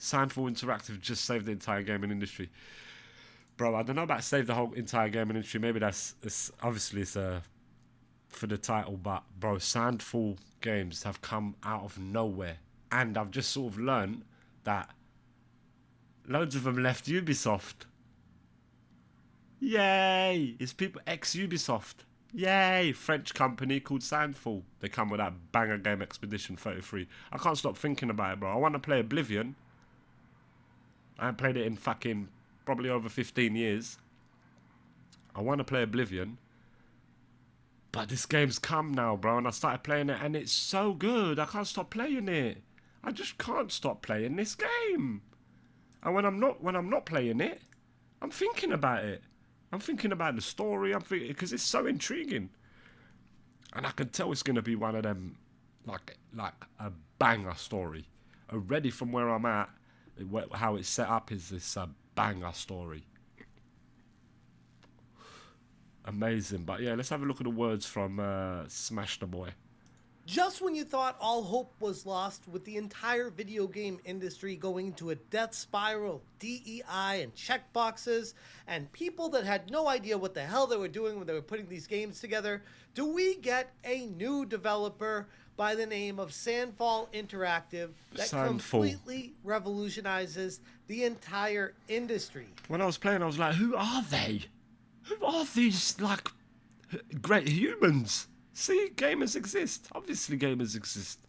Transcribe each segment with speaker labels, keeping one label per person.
Speaker 1: Sandfall Interactive just saved the entire gaming industry. Bro, I don't know about save the whole entire gaming industry. Maybe obviously it's for the title, but bro, Sandfall games have come out of nowhere, and I've just sort of learned that loads of them left Ubisoft. Yay! It's people ex-Ubisoft. Yay! French company called Sandfall. They come with that banger game Expedition 33. I can't stop thinking about it, bro. I want to play Oblivion. I haven't played it in fucking probably over 15 years. I want to play Oblivion. But this game's come now, bro, and I started playing it, and it's so good. I can't stop playing it. I just can't stop playing this game. And when I'm not playing it, I'm thinking about it. I'm thinking about the story. I'm thinking because it's so intriguing, and I can tell it's gonna be one of them, like a banger story. Already from where I'm at, how it's set up is this banger story. Amazing. But yeah, let's have a look at the words from Smash the Boy.
Speaker 2: Just when you thought all hope was lost with the entire video game industry going into a death spiral, DEI and checkboxes, and people that had no idea what the hell they were doing when they were putting these games together, do we get a new developer by the name of Sandfall Interactive that completely revolutionizes the entire industry.
Speaker 1: When I was playing, I was like, who are they? Who are these, like, great humans? See, gamers exist. Obviously, gamers exist.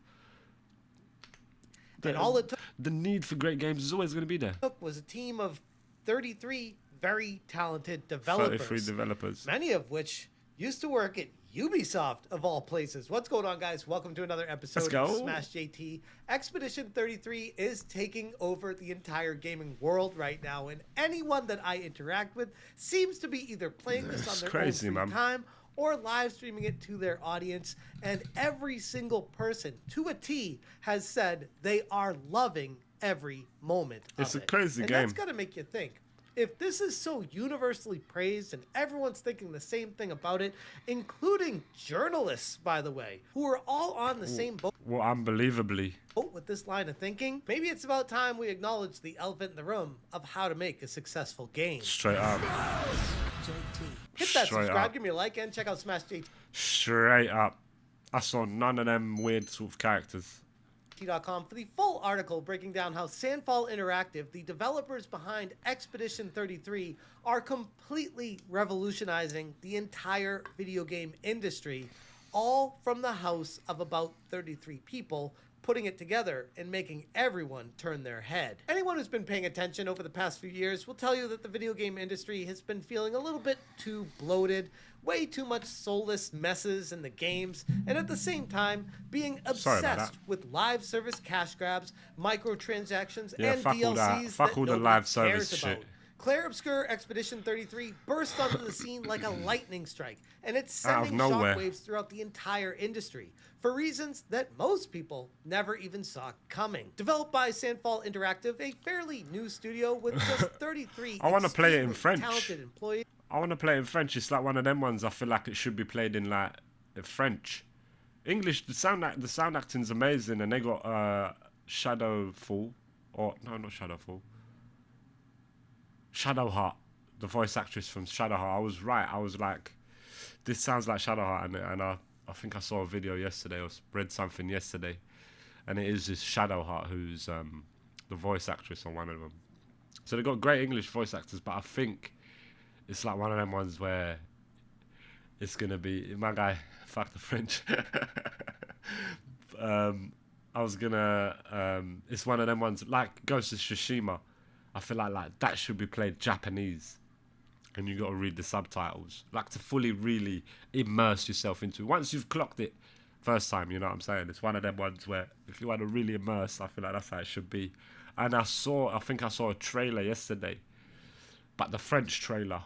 Speaker 2: And all it took,
Speaker 1: the need for great games is always going to be there.
Speaker 2: Was a team of 33 very talented developers.
Speaker 1: 33 developers.
Speaker 2: Many of which used to work at Ubisoft, of all places. What's going on, guys? Welcome to another episode of Smash JT. Expedition 33 is taking over the entire gaming world right now, and anyone that I interact with seems to be either playing this on their own free time or live streaming it to their audience, and every single person to a T has said they are loving every moment of it.
Speaker 1: It's a crazy game.
Speaker 2: And that's got to make you think. If this is so universally praised and everyone's thinking the same thing about it, including journalists, by the way, who are all on the same boat.
Speaker 1: Well, unbelievably.
Speaker 2: With this line of thinking, maybe it's about time we acknowledge the elephant in the room of how to make a successful game.
Speaker 1: Straight up.
Speaker 2: Hit that subscribe, give me a like, and check out Smash JT.
Speaker 1: Straight up. I saw none of them weird sort of characters.
Speaker 2: For the full article breaking down how Sandfall Interactive, the developers behind Expedition 33, are completely revolutionizing the entire video game industry, all from the house of about 33 people, putting it together and making everyone turn their head. Anyone who's been paying attention over the past few years will tell you that the video game industry has been feeling a little bit too bloated, way too much soulless messes in the games, and at the same time being obsessed with live service cash grabs, microtransactions, and DLCs that nobody cares about. Claire Obscure Expedition 33 burst onto the scene like a lightning strike, and it's sending shockwaves throughout the entire industry for reasons that most people never even saw coming. Developed by Sandfall Interactive, a fairly new studio with just 33
Speaker 1: I want to play it in French.
Speaker 2: Talented employees.
Speaker 1: I want to play it in French. It's like one of them ones I feel like it should be played in like French. English, the sound acting's amazing, and they got Shadowfall, or no, not Shadowfall. Shadowheart, the voice actress from Shadowheart. I was right. I was like, this sounds like Shadowheart, and I think I saw a video yesterday or read something yesterday, and it is this Shadowheart who's the voice actress on one of them. So they got great English voice actors, but I think it's like one of them ones where it's gonna be my guy. Fuck the French. It's one of them ones like Ghost of Tsushima. I feel like that should be played Japanese, and you got to read the subtitles, like to fully really immerse yourself into it. Once you've clocked it first time, you know what I'm saying? It's one of them ones where if you want to really immerse, I feel like that's how it should be. And I think I saw a trailer yesterday, but the French trailer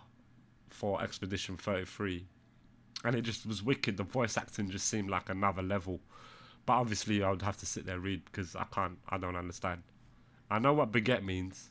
Speaker 1: for Expedition 33, and it just was wicked. The voice acting just seemed like another level, but obviously I would have to sit there and read because I don't understand. I know what baguette means.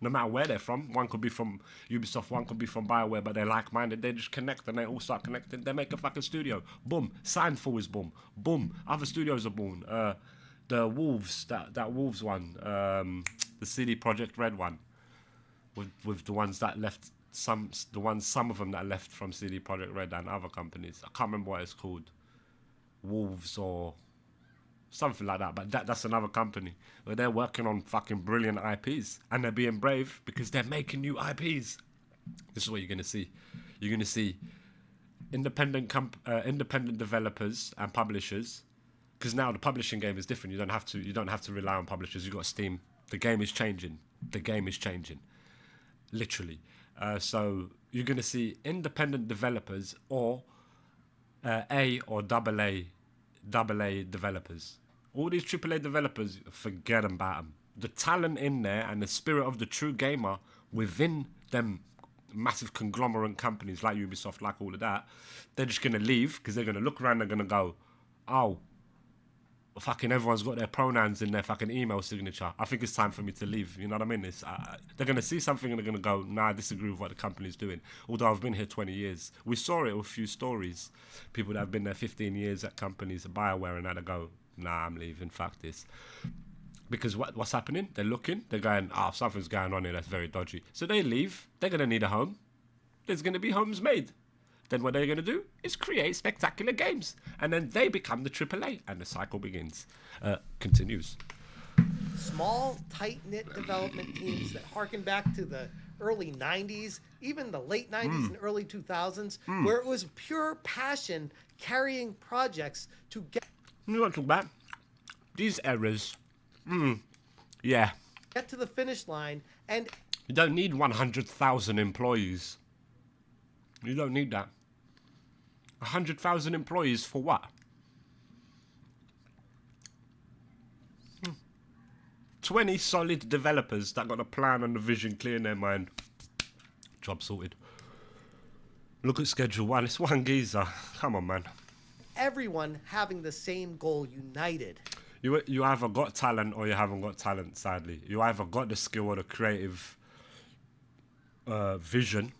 Speaker 1: No matter where they're from. One could be from Ubisoft, one could be from BioWare, but they're like-minded. They just connect and they all start connecting. They make a fucking studio. Boom. Sandfall is boom. Boom. Other studios are boom. The Wolves, that Wolves one, the CD Projekt Red one, with the ones that left, some of them that left from CD Projekt Red and other companies. I can't remember what it's called. Wolves or something like that, but that's another company where they're working on fucking brilliant IPs and they're being brave because they're making new IPs. This is what you're gonna see. You're gonna see independent developers and publishers, because now the publishing game is different. You don't have to rely on publishers. You've got Steam. The game is changing. Literally. So you're gonna see independent developers or A or double A developers. All these AAA developers, forget about them. The talent in there and the spirit of the true gamer within them massive conglomerate companies like Ubisoft, like all of that, they're just going to leave because they're going to look around, they're going to go, oh, fucking everyone's got their pronouns in their fucking email signature. I think it's time for me to leave. You know what I mean? They're going to see something and they're going to go, nah, I disagree with what the company's doing. Although I've been here 20 years. We saw it with a few stories. People that have been there 15 years at companies, BioWare and that, go, nah, I'm leaving, fuck this. Because what's happening? They're looking, they're going, something's going on here that's very dodgy. So they leave, they're going to need a home. There's going to be homes made. Then what they're going to do is create spectacular games. And then they become the AAA. And the cycle begins. Continues.
Speaker 2: Small, tight-knit development teams that harken back to the early 90s, even the late 90s and early 2000s, where it was pure passion carrying projects to get...
Speaker 1: You want to talk about these errors. Yeah.
Speaker 2: Get to the finish line, and...
Speaker 1: You don't need 100,000 employees. You don't need that. 100,000 employees for what? 20 solid developers that got a plan and the vision clear in their mind. Job sorted. Look at Schedule 1. It's one geezer. Come on, man.
Speaker 2: Everyone having the same goal, united.
Speaker 1: You either got talent or you haven't got talent, sadly. You either got the skill or the creative vision,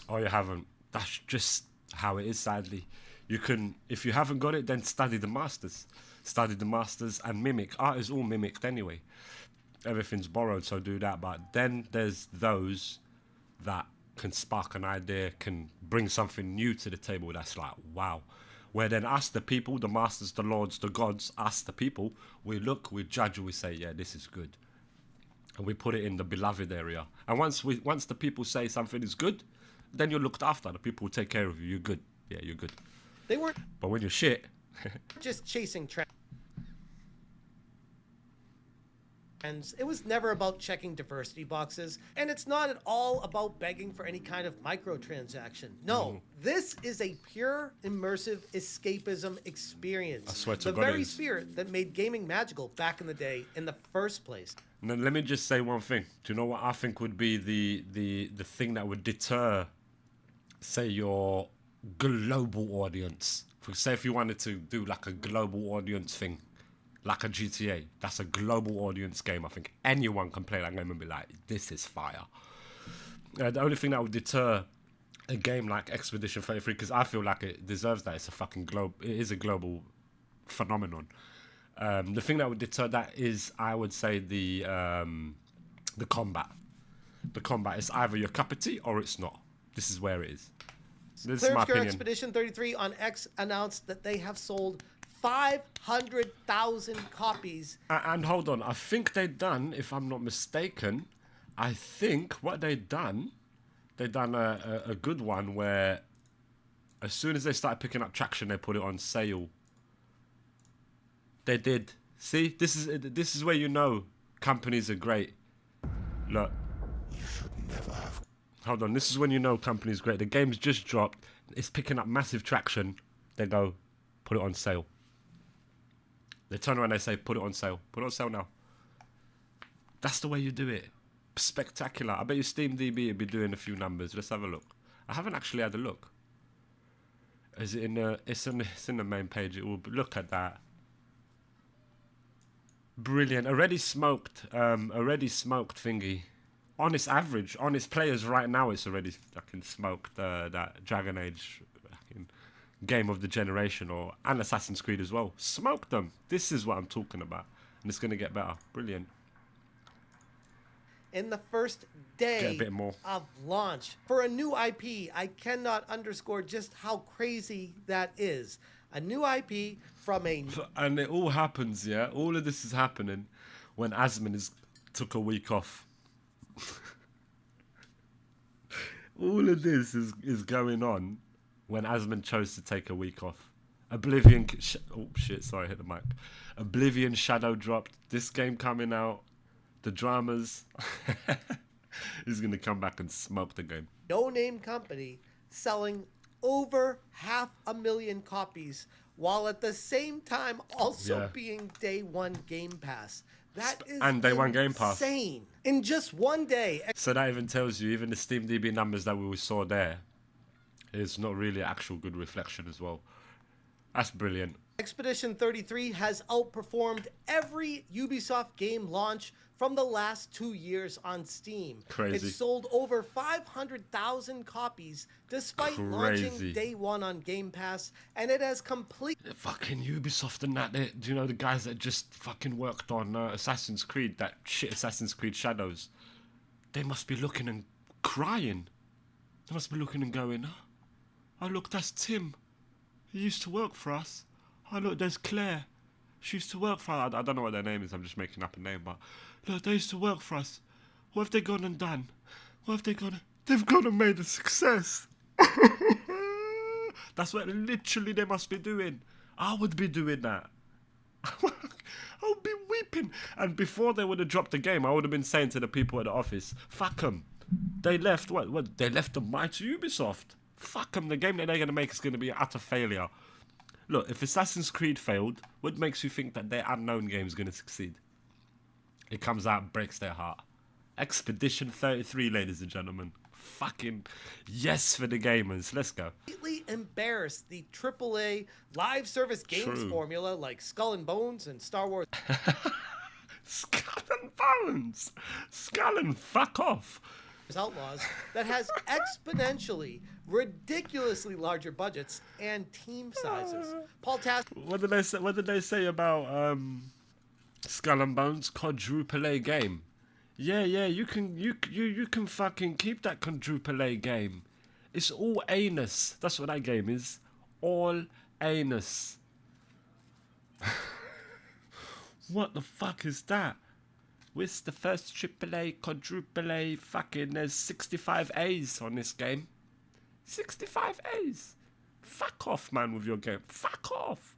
Speaker 1: or you haven't. That's just how it is, sadly. You can, if you haven't got it, then study the masters. Study the masters and mimic. Art is all mimicked anyway. Everything's borrowed, so do that. But then there's those that can spark an idea, can bring something new to the table that's like, wow. Where then us, the people, the masters, the lords, the gods, us, the people, we look, we judge, we say, yeah, this is good. And we put it in the beloved area. And once the people say something is good, then you're looked after. The people will take care of you. You're good. Yeah, you're good.
Speaker 2: They weren't...
Speaker 1: But when you're shit...
Speaker 2: just chasing trends. It was never about checking diversity boxes, and it's not at all about begging for any kind of microtransaction. No, this is a pure, immersive escapism experience.
Speaker 1: I swear to
Speaker 2: the
Speaker 1: God,
Speaker 2: very spirit that made gaming magical back in the day in the first place.
Speaker 1: And then let me just say one thing. Do you know what I think would be the thing that would deter, say, your global audience? Say if you wanted to do like a global audience thing, like a GTA, that's a global audience game. I think anyone can play that game and be like, this is fire. The only thing that would deter a game like Expedition 33, because I feel like it deserves that. It's a fucking it is a global phenomenon. The thing that would deter that is, I would say, the combat. The combat is either your cup of tea or it's not. This is where it is. This is my opinion.
Speaker 2: Expedition 33 on X announced that they have sold 500,000 copies.
Speaker 1: And hold on, I think they've done, if I'm not mistaken, I think what they've done a good one where as soon as they started picking up traction, they put it on sale. They did. See, this is where you know companies are great. Look. You should never have. Hold on, this is when you know companies great. The game's just dropped. It's picking up massive traction. They go, put it on sale. They turn around and they say, put it on sale. Put it on sale now. That's the way you do it. Spectacular. I bet you SteamDB would be doing a few numbers. Let's have a look. I haven't actually had a look. Is it in the... It's in the main page. It will look at that. Brilliant. Already smoked thingy. honest average, honest players right now, it's already fucking smoked that Dragon Age fucking game of the generation, or and Assassin's Creed as well. Smoked them. This is what I'm talking about, and it's gonna get better. Brilliant.
Speaker 2: In the first
Speaker 1: Get a
Speaker 2: day
Speaker 1: bit more.
Speaker 2: of launch for a new IP. I cannot underscore just how crazy that is. A new IP from a
Speaker 1: And it all happens, yeah. All of this is happening when took a week off. All of this is going on when Asmund chose to take a week off. Oh shit! Sorry, I hit the mic. Oblivion Shadow dropped. This game coming out. The dramas. He's gonna come back and smoke the game.
Speaker 2: no-name company selling over 500,000 copies while at the same time also
Speaker 1: Yeah.
Speaker 2: being day one Game Pass. That is
Speaker 1: And day one Game Pass.
Speaker 2: insane. In just one day,
Speaker 1: So that even tells you, even the Steam DB numbers that we saw there, is not really an actual good reflection as well. That's brilliant.
Speaker 2: Expedition 33 has outperformed every Ubisoft game launch from the last 2 years on Steam.
Speaker 1: Crazy.
Speaker 2: It sold over 500,000 copies despite launching
Speaker 1: Crazy.
Speaker 2: day one on Game Pass, and it has
Speaker 1: Fucking Ubisoft and that. Do you know the guys that just fucking worked on Assassin's Creed, that shit Assassin's Creed Shadows? They must be looking and crying. They must be looking and going, oh look, that's Tim. He used to work for us. Oh look, there's Claire. She used to work for us. I don't know what their name is. I'm just making up a name, but look, they used to work for us. What have they gone and done? What have they gone? They've gone and made a success. That's what literally they must be doing. I would be doing that. I would be weeping. And before they would have dropped the game, I would have been saying to the people at the office, fuck them. They left, what? They left the mighty Ubisoft. Fuck them. The game that they're going to make is going to be an utter failure. Look, if Assassin's Creed failed, what makes you think that their unknown game is going to succeed? It comes out and breaks their heart. Expedition 33, ladies and gentlemen. Fucking yes for the gamers. Let's go.
Speaker 2: completely embarrassed the AAA live service games
Speaker 1: True.
Speaker 2: formula like Skull and Bones and Star Wars
Speaker 1: Skull and Bones. Skull and fuck off.
Speaker 2: Outlaws that has exponentially, ridiculously larger budgets and team sizes. Paul Task
Speaker 1: What did they say? What did they say about Skull and Bones quadruple A game? Yeah, you can fucking keep that quadruple A game. It's all anus. That's what that game is. All anus. What the fuck is that? Where's the first AAA, quadruple A, fucking, there's 65 A's on this game. 65 A's. Fuck off, man, with your game. Fuck off.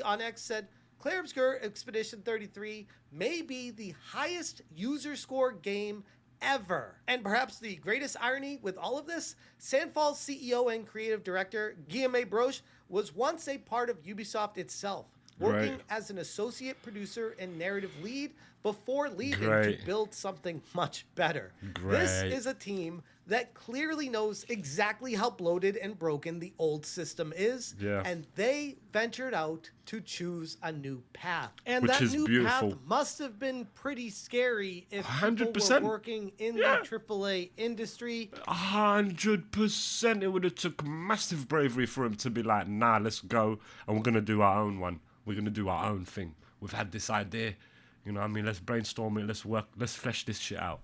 Speaker 2: on X said, Clair Obscur Expedition 33 may be the highest user score game ever. And perhaps the greatest irony with all of this, Sandfall's CEO and creative director, Guillaume Broche, was once a part of Ubisoft itself, working
Speaker 1: Right.
Speaker 2: as an associate producer and narrative lead before leaving
Speaker 1: Great.
Speaker 2: to build something much better.
Speaker 1: Great.
Speaker 2: This is a team that clearly knows exactly how bloated and broken the old system is,
Speaker 1: Yeah.
Speaker 2: and they ventured out to choose a new path. And
Speaker 1: Which
Speaker 2: that
Speaker 1: is
Speaker 2: new
Speaker 1: beautiful.
Speaker 2: path must have been pretty scary if people
Speaker 1: 100%.
Speaker 2: were working in
Speaker 1: Yeah.
Speaker 2: the AAA industry.
Speaker 1: 100%. It would have took massive bravery for him to be like, nah, let's go and we're going to do our own one. We're going to do our own thing. We've had this idea. You know what I mean? Let's brainstorm it. Let's work. Let's flesh this shit out.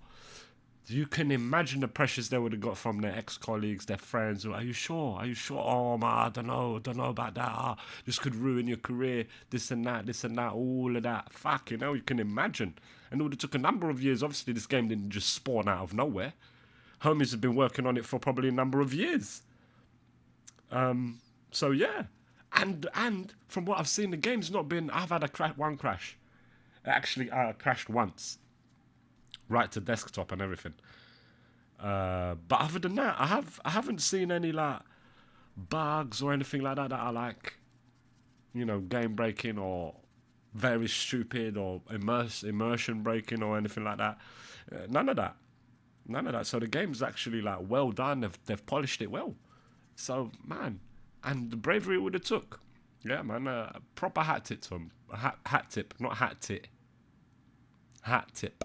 Speaker 1: You can imagine the pressures they would have got from their ex-colleagues, their friends. Are you sure? Are you sure? Oh, man, I don't know about that. This could ruin your career. This and that, all of that. Fuck, you know, you can imagine. And it would have took a number of years. Obviously, this game didn't just spawn out of nowhere. Homies have been working on it for probably a number of years. So, yeah. And from what I've seen, the game's not been... I've had one crash. It actually crashed once. Right to desktop and everything. But other than that, I haven't seen any like bugs or anything like that are like, you know, game breaking or very stupid or immersion breaking or anything like that. None of that. So the game's actually like well done. They've polished it well. So man, and the bravery it would have took. Yeah, man. Proper hat tip to him. Hat tip, not hat tit. Hat tip.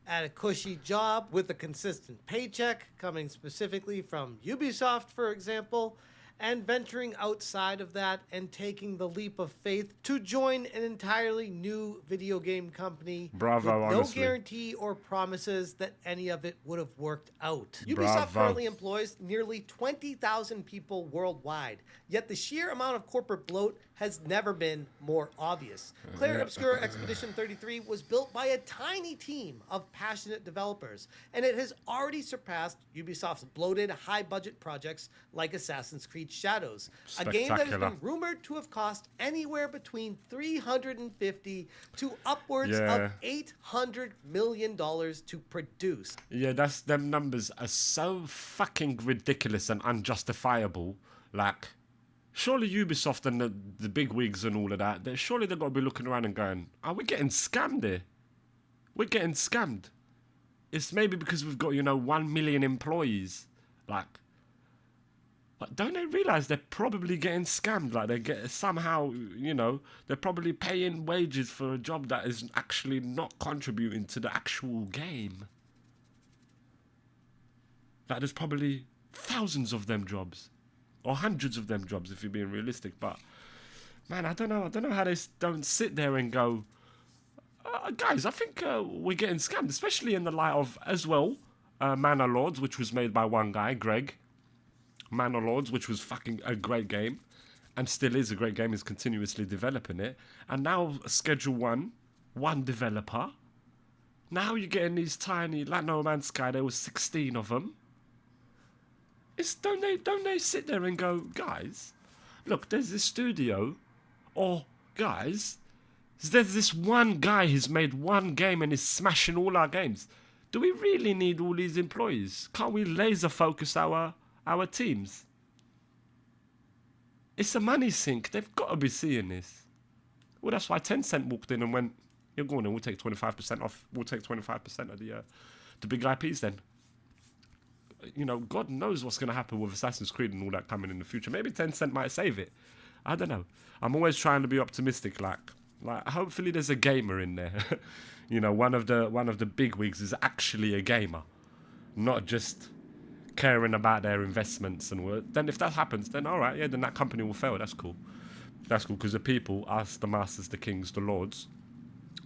Speaker 2: at a cushy job with a consistent paycheck coming specifically from Ubisoft, for example, and venturing outside of that and taking the leap of faith to join an entirely new video game company
Speaker 1: Bravo,
Speaker 2: with no
Speaker 1: honestly.
Speaker 2: guarantee or promises that any of it would have worked out.
Speaker 1: Bravo.
Speaker 2: Ubisoft currently employs nearly 20,000 people worldwide, yet the sheer amount of corporate bloat has never been more obvious. Clair Obscur Expedition 33 was built by a tiny team of passionate developers, and it has already surpassed Ubisoft's bloated, high-budget projects like Assassin's Creed Shadows, a game that has
Speaker 1: Spectacular.
Speaker 2: been rumored to have cost anywhere between $350 to upwards
Speaker 1: Yeah.
Speaker 2: of $800 million to produce.
Speaker 1: Yeah, them numbers are so fucking ridiculous and unjustifiable. Like, surely Ubisoft and the big wigs and all of that, surely they've got to be looking around and going, are we getting scammed here? We're getting scammed. It's maybe because we've got, 1 million employees. Like, don't they realise they're probably getting scammed? Like, they get somehow, they're probably paying wages for a job that is actually not contributing to the actual game. Like, there's probably thousands of them jobs. Or hundreds of them jobs, if you're being realistic. But, man, I don't know how they don't sit there and go, guys, I think we're getting scammed, especially in the light of, as well, Manor Lords, which was made by one guy, Greg. Manor Lords, which was fucking a great game, and still is a great game, is continuously developing it. And now Schedule 1, one developer. Now you're getting these tiny, like No Man's Sky, there was 16 of them. Don't they sit there and go, guys, look, there's this studio, or guys, there's this one guy who's made one game and is smashing all our games. Do we really need all these employees? Can't we laser focus our teams? It's a money sink. They've got to be seeing this. Well, that's why Tencent walked in and went, you're going in, we'll take 25% off. We'll take 25% of the big IPs then. God knows what's going to happen with Assassin's Creed and all that coming in the future. Maybe Tencent might save it. I don't know. I'm always trying to be optimistic. Like hopefully there's a gamer in there. One of the big wigs is actually a gamer, not just caring about their investments and work. Then if that happens, then all right, yeah, then that company will fail. That's cool. That's cool because the people, us, the masters, the kings, the lords,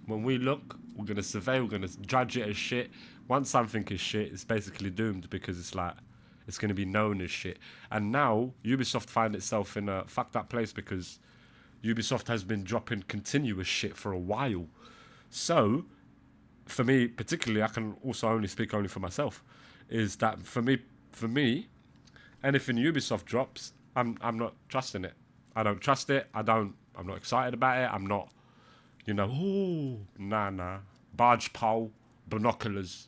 Speaker 1: when we look, we're going to survey, we're going to judge it as shit. Once something is shit, it's basically doomed because it's going to be known as shit. And now Ubisoft find itself in a fucked up place because Ubisoft has been dropping continuous shit for a while. So, for me, particularly, I can also only speak for myself, is that for me, anything Ubisoft drops, I'm not trusting it. I don't trust it. I'm not excited about it. I'm not, nah. Barge pole, binoculars.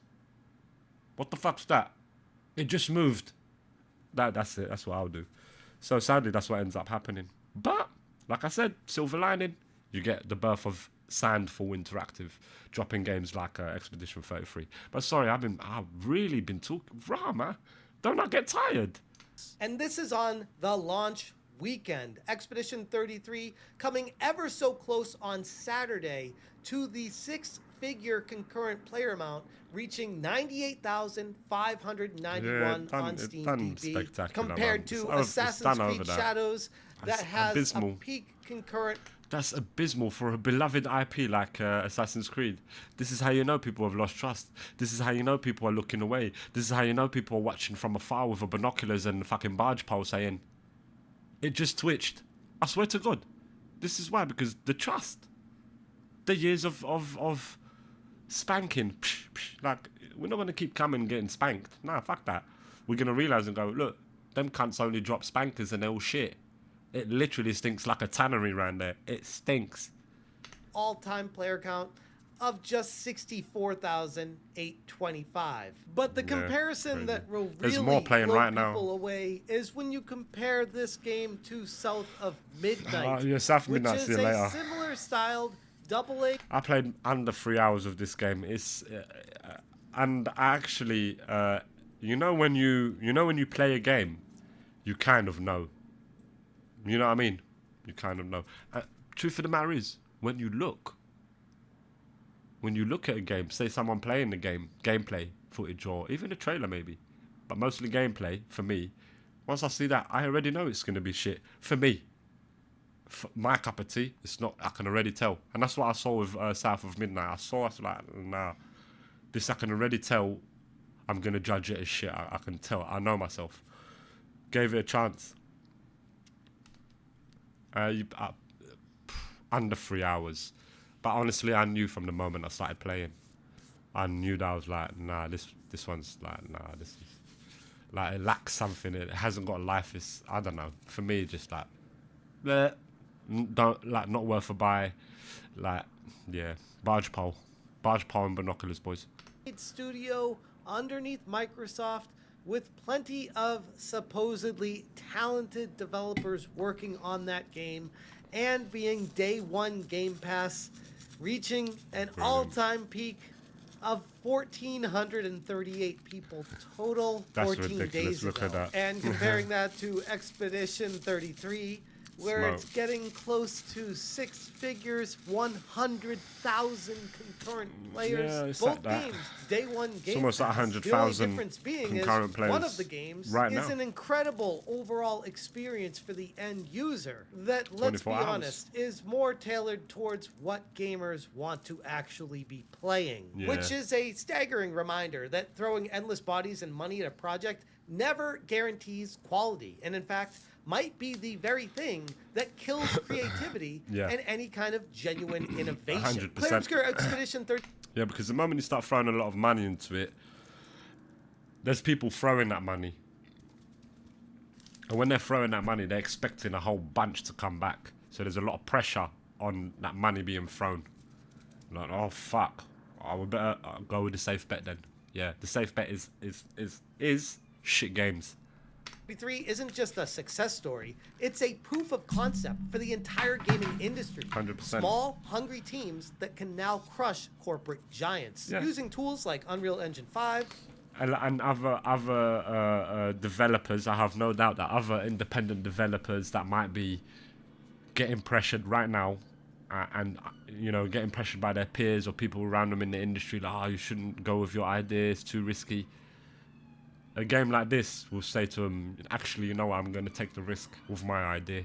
Speaker 1: What the fuck's that? It just moved. That's it. That's what I'll do. So sadly, that's what ends up happening. But, like I said, silver lining, you get the birth of Sandfall Interactive, dropping games like Expedition 33. But sorry, I've really been talking. Rama, don't I get tired?
Speaker 2: And this is on the launch weekend. Expedition 33 coming ever so close on Saturday to the six-figure concurrent player amount, reaching 98,591 on Steam DB, compared to Assassin's Creed Shadows that has a peak concurrent.
Speaker 1: That's abysmal for a beloved IP like Assassin's Creed. This is how you know people have lost trust. This is how you know people are looking away. This is how you know people are watching from afar with binoculars and fucking barge pole saying, it just twitched. I swear to God. This is why, because the trust. The years of spanking. Like, we're not going to keep coming and getting spanked. Nah, fuck that. We're going to realise and go, look, them cunts only drop spankers and they're all shit. It literally stinks like a tannery around there. It stinks.
Speaker 2: All-time player count of just 64,825. But the comparison that will really blow people away is when you compare this game to South of Midnight,
Speaker 1: South of Midnight,
Speaker 2: which is a similar styled AA.
Speaker 1: I played under 3 hours of this game. It's and I actually, when you play a game, you kind of know. You know what I mean? You kind of know. Truth of the matter is, when you look, when you look at a game, say someone playing the game, gameplay footage or even a trailer maybe, but mostly gameplay for me. Once I see that, I already know it's gonna be shit for me. My cup of tea. It's not. I can already tell, and that's what I saw with South of Midnight. I saw it like, nah, this I can already tell. I'm gonna judge it as shit. I can tell. I know myself. Gave it a chance. Under 3 hours, but honestly, I knew from the moment I started playing. I knew that I was like, nah, this one's like, nah, this is like it lacks something. It hasn't got life. It's, I don't know. For me, just like, bleh, don't like, not worth a buy. Like, yeah, barge pole and binoculars, boys.
Speaker 2: Studio underneath Microsoft with plenty of supposedly talented developers working on that game and being day one Game Pass, reaching an all-time peak of 1,438 people total.
Speaker 1: That's
Speaker 2: 14
Speaker 1: ridiculous.
Speaker 2: days
Speaker 1: Look
Speaker 2: ago.
Speaker 1: at that.
Speaker 2: And comparing that to Expedition 33, where
Speaker 1: Smoke.
Speaker 2: it's getting close to six figures, 100,000 concurrent players.
Speaker 1: Yeah, it's
Speaker 2: Both
Speaker 1: like that.
Speaker 2: games, day one Game
Speaker 1: It's almost like
Speaker 2: Pass.
Speaker 1: 100,000
Speaker 2: The only difference being
Speaker 1: concurrent
Speaker 2: is
Speaker 1: players
Speaker 2: one of the games
Speaker 1: right
Speaker 2: is
Speaker 1: now.
Speaker 2: an incredible overall experience for the end user that, let's be
Speaker 1: 24 hours.
Speaker 2: honest, is more tailored towards what gamers want to actually be playing.
Speaker 1: Yeah.
Speaker 2: Which is a staggering reminder that throwing endless bodies and money at a project never guarantees quality, and in fact might be the very thing that kills creativity
Speaker 1: Yeah.
Speaker 2: and any kind of genuine innovation.
Speaker 1: 100%.
Speaker 2: Clear Obscure Expedition 30.
Speaker 1: Yeah, because the moment you start throwing a lot of money into it, there's people throwing that money. And when they're throwing that money, they're expecting a whole bunch to come back. So there's a lot of pressure on that money being thrown. Like, oh fuck, I would better go with the safe bet then. Yeah, the safe bet is shit games.
Speaker 2: 33 isn't just a success story, it's a proof of concept for the entire gaming industry.
Speaker 1: 100%.
Speaker 2: Small, hungry teams that can now crush corporate giants
Speaker 1: Yeah.
Speaker 2: using tools like Unreal Engine 5.
Speaker 1: And other developers, I have no doubt that other independent developers that might be getting pressured right now, and you know, getting pressured by their peers or people around them in the industry, like, oh, you shouldn't go with your idea, it's too risky. A game like this will say to them, actually, you know what, I'm going to take the risk with my idea.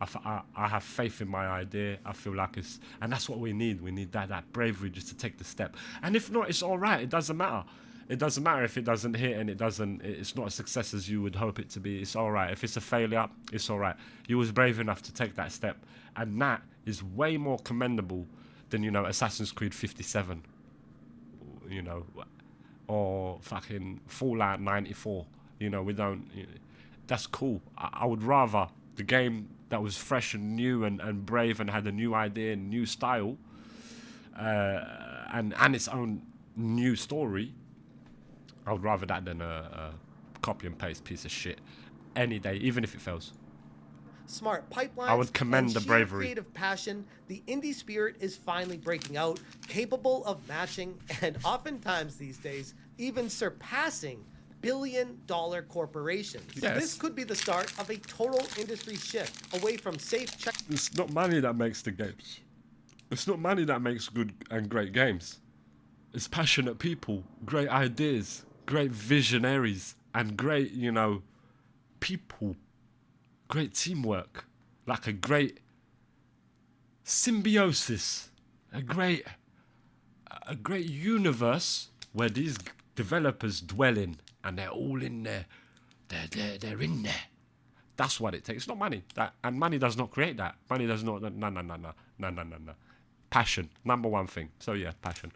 Speaker 1: I have faith in my idea. I feel like it's, and that's what we need. We need that bravery just to take the step. And if not, it's all right. It doesn't matter. It doesn't matter if it doesn't hit and it's not a success as you would hope it to be. It's all right. If it's a failure, it's all right. You was brave enough to take that step, and that is way more commendable than, you know, Assassin's Creed 57. You know, or fucking Fallout 94. You know, we don't. You know, that's cool. I would rather the game that was fresh and new and brave and had a new idea and new style, and its own new story. I would rather that than a copy and paste piece of shit any day, even if it fails.
Speaker 2: Smart pipelines,
Speaker 1: I would commend
Speaker 2: and
Speaker 1: the
Speaker 2: sheer
Speaker 1: bravery.
Speaker 2: creative passion, the indie spirit is finally breaking out, capable of matching and oftentimes these days even surpassing billion-dollar corporations.
Speaker 1: Yes.
Speaker 2: This could be the start of a total industry shift away from safe check.
Speaker 1: It's not money that makes the games. It's not money that makes good and great games. It's passionate people, great ideas, great visionaries, and great, you know, people. Great teamwork. Like a great symbiosis. A great universe where these developers dwell in, and they're all in there. They're in there. That's what it takes. It's not money. And money does not create that. Money does not. No. Passion, number one thing. So yeah, passion.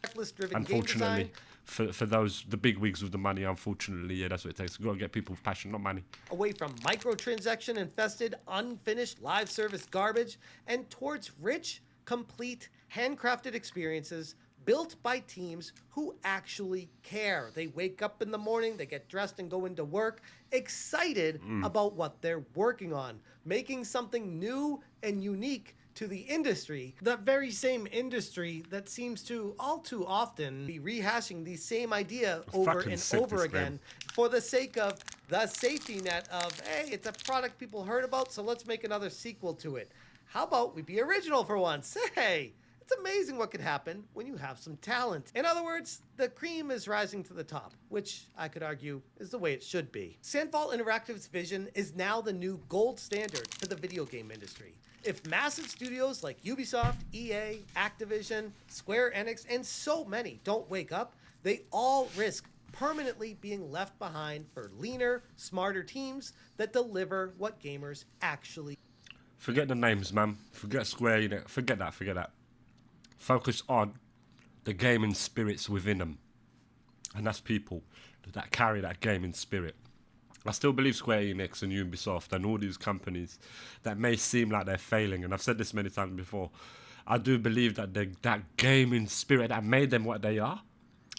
Speaker 2: Checklist-driven game
Speaker 1: Unfortunately,
Speaker 2: design,
Speaker 1: for those the big wigs with the money, unfortunately, yeah, that's what it takes. You gotta get people with passion, not money.
Speaker 2: away from microtransaction-infested, unfinished live service garbage, and towards rich, complete, handcrafted experiences built by teams who actually care. They wake up in the morning, they get dressed and go into work, excited about what they're working on, making something new and unique to the industry, the very same industry that seems to all too often be rehashing the same idea over
Speaker 1: fucking
Speaker 2: and
Speaker 1: sick,
Speaker 2: over
Speaker 1: this
Speaker 2: again
Speaker 1: game.
Speaker 2: for the sake of the safety net of, hey, it's a product people heard about, so let's make another sequel to it. How about we be original for once? Hey, It's amazing what could happen when you have some talent. In other words, the cream is rising to the top, which I could argue is the way it should be. Sandfall Interactive's vision is now the new gold standard for the video game industry. If massive studios like Ubisoft, EA, Activision, Square Enix, and so many don't wake up, they all risk permanently being left behind for leaner, smarter teams that deliver what gamers actually.
Speaker 1: Forget the names, man. Forget Square Enix. Forget that. Focus on the gaming spirits within them. And that's people that carry that gaming spirit. I still believe Square Enix and Ubisoft and all these companies that may seem like they're failing, and I've said this many times before, I do believe that that gaming spirit that made them what they are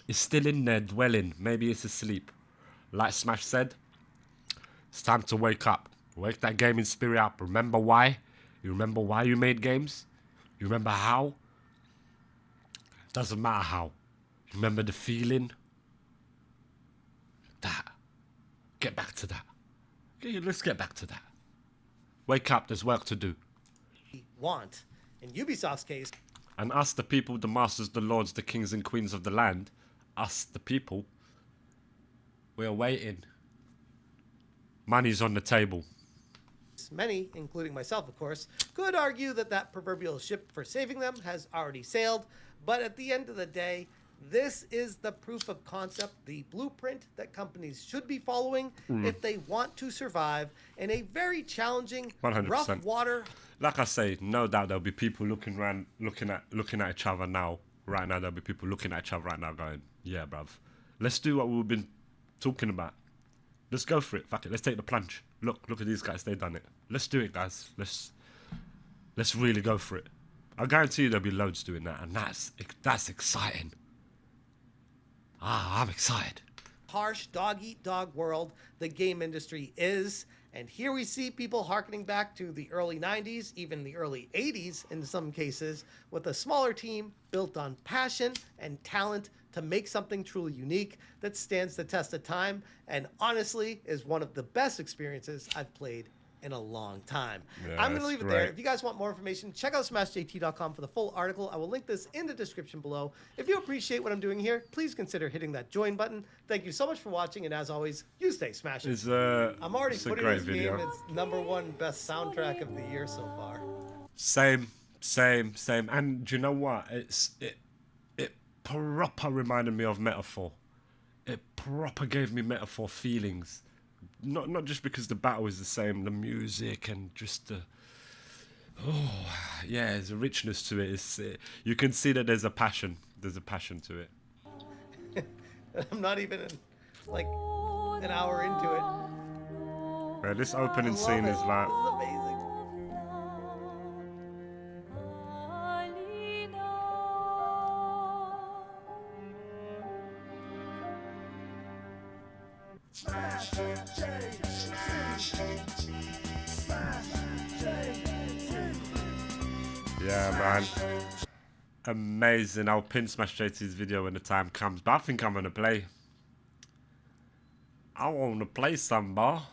Speaker 1: is still in there dwelling. Maybe it's asleep. Like Smash said, it's time to wake up. Wake that gaming spirit up. Remember why? You remember why you made games? You remember how? Doesn't matter how. Remember the feeling? That. Get back to that. Okay, let's get back to that. Wake up, there's work to do.
Speaker 2: Want. In Ubisoft's case,
Speaker 1: and us, the people, the masters, the lords, the kings and queens of the land, us, the people, we're waiting. Money's on the table.
Speaker 2: many, including myself, of course, could argue that that proverbial ship for saving them has already sailed. But at the end of the day, this is the proof of concept, the blueprint that companies should be following if they want to survive in a very challenging,
Speaker 1: 100%.
Speaker 2: rough water.
Speaker 1: Like I say, no doubt there'll be people looking at each other now. Right now, there'll be people looking at each other right now going, yeah, bruv, let's do what we've been talking about. Let's go for it. Fuck it. Let's take the plunge. Look at these guys. They've done it. Let's do it, guys. Let's really go for it. I guarantee you there'll be loads doing that, and that's exciting. I'm excited.
Speaker 2: Harsh dog-eat-dog world the game industry is. And here we see people hearkening back to the early 90s, even the early 80s in some cases, with a smaller team built on passion and talent to make something truly unique that stands the test of time and honestly is one of the best experiences I've played in a long time.
Speaker 1: Yeah,
Speaker 2: I'm going to leave it there.
Speaker 1: great.
Speaker 2: If you guys want more information, check out smashjt.com for the full article. I will link this in the description below. If you appreciate what I'm doing here, please consider hitting that join button. Thank you so much for watching, and as always, you stay smashing. I'm already putting this game as #1 best soundtrack of the year so far.
Speaker 1: Same. And do you know what? It proper reminded me of Metaphor. It proper gave me Metaphor feelings. Not just because the battle is the same, the music and just the there's a richness to it. You can see that there's a passion. There's a passion to it.
Speaker 2: I'm not even like an hour into it.
Speaker 1: Yeah, this opening scene is like.
Speaker 2: This is amazing.
Speaker 1: Yeah, man. Amazing. I'll pin Smash JT's video when the time comes. But I think I'm going to play. I want to play some, bar.